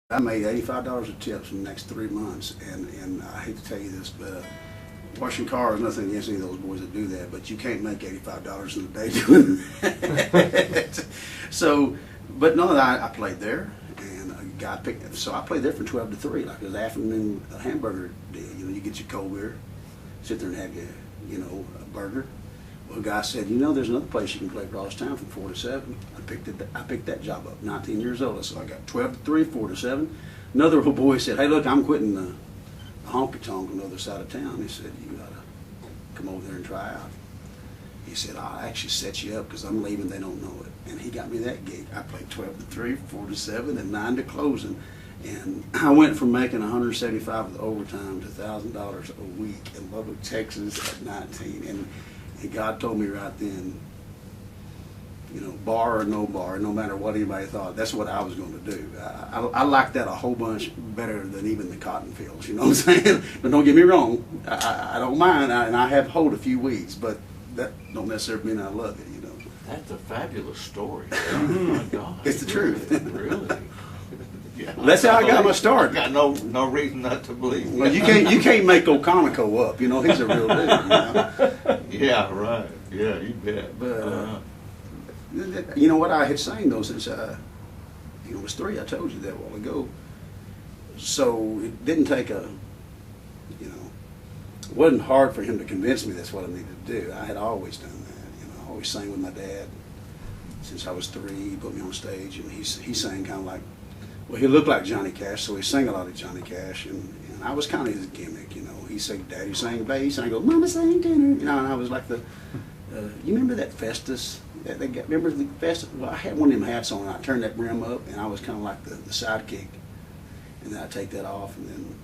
I made $85 of tips in the next 3 months, and I hate to tell you this, but washing cars, nothing against any of those boys that do that, but you can't make $85 in a day doing that. So, but no, I played there, and a guy picked, so I played there from 12 to 3, like it was afternoon hamburger deal. You know, you get your cold beer, sit there and have your, you know, a burger. Well, a guy said, you know, there's another place you can play across town from 4 to 7. I picked that job up, 19 years old. So I got 12 to 3, 4 to 7. Another little boy said, hey, look, I'm quitting the honky tonk on the other side of town. He said, you got to come over there and try out. He said, I'll actually set you up because I'm leaving, they don't know it. And he got me that gig. I played 12 to 3, 4 to 7, and 9 to closing. And I went from making $175 with overtime to $1,000 a week in Lubbock, Texas at 19. And God told me right then, you know, bar or no bar, no matter what anybody thought, that's what I was going to do. I like that a whole bunch better than even the cotton fields, you know what I'm saying? But don't get me wrong, I don't mind, and I have hoed a few weeds, but that don't necessarily mean I love it, you know. That's a fabulous story. Oh my God. It's the truth. Really? Yeah, that's how I got my start. I got no reason not to believe. Well, you can't make O'Conoco up, you know. He's a real dude, you know. Yeah, right. Yeah, you bet. But you know what, I had sang though since you know, it was 3. I told you that a while ago. So it didn't take a, you know, it wasn't hard for him to convince me that's what I needed to do. I had always done that. You know, I always sang with my dad since I was 3. He put me on stage, and he sang kind of like, well, he looked like Johnny Cash, so he sang a lot of Johnny Cash, and I was kind of his gimmick, you know. He said, Daddy sang bass, and I go, Mama sang tenor, you know, and I was like the, you remember that Festus? Remember the Festus? Well, I had one of them hats on, and I turned that brim up, and I was kind of like the sidekick. And then I'd take that off, and then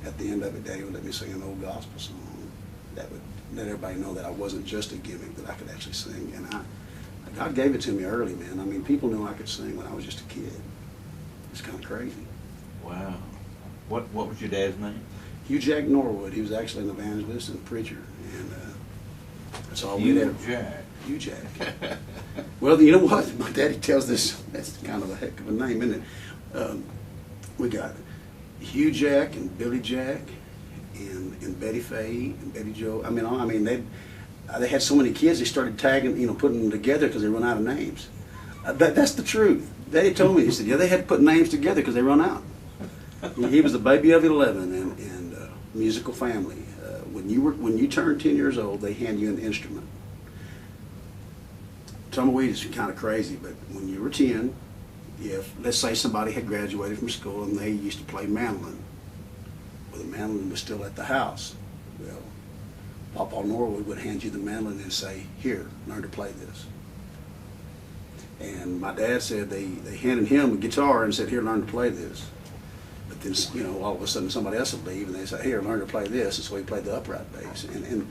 at the end of it, Daddy would let me sing an old gospel song. That would let everybody know that I wasn't just a gimmick, that I could actually sing. And God gave it to me early, man. I mean, people knew I could sing when I was just a kid. It's kind of crazy. Wow. What was your dad's name? Daron Norwood. He was actually an evangelist and preacher, and that's all we had. Hugh Jack. Well, you know what? My daddy tells this. That's kind of a heck of a name, isn't it? We got Hugh Jack and Billy Jack and Betty Faye and Betty Joe. I mean, they had so many kids. They started tagging, you know, putting them together because they run out of names. That's the truth. Daddy told me. He said, yeah, they had to put names together because they run out. He was the baby of 11 and musical family. When you turn 10 years old, they hand you an instrument. Tumbleweed is kind of crazy, but when you were 10, if, let's say somebody had graduated from school and they used to play mandolin, well, the mandolin was still at the house. Well, Papa Norwood would hand you the mandolin and say, here, learn to play this. And my dad said they handed him a guitar and said, here, learn to play this. But then, you know, all of a sudden somebody else would leave and they say, here, learn to play this. And so he played the upright bass. And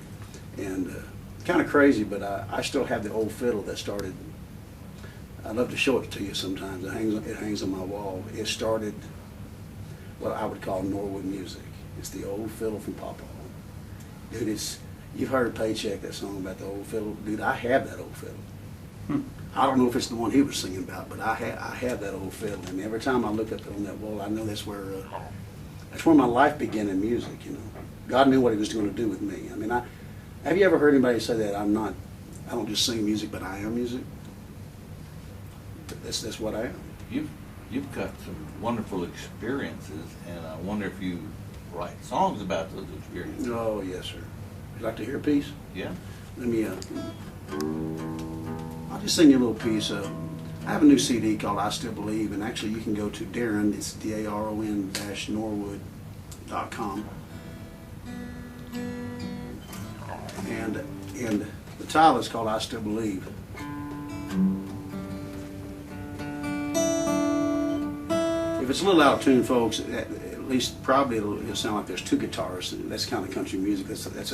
kind of crazy, but I still have the old fiddle that started. I'd love to show it to you sometimes. It hangs on my wall. It started what I would call Norwood music. It's the old fiddle from Papa. Dude, you've heard Paycheck, that song about the old fiddle. Dude, I have that old fiddle. I don't know if it's the one he was singing about, but I have that old fiddle, and every time I look up on that wall, I know that's where my life began in music. You know, God knew what He was going to do with me. I mean, have you ever heard anybody say that I don't just sing music, but I am music? That's what I am. You've got some wonderful experiences, and I wonder if you write songs about those experiences. Oh yes, sir. You'd like to hear a piece? Yeah. Let me. I'll just sing you a little piece. I have a new CD called I Still Believe, and actually you can go to Daron, it's Daron-Norwood.com. And the title is called I Still Believe. If it's a little out of tune, folks, at least probably it'll sound like there's 2 guitars. That's kind of country music. That's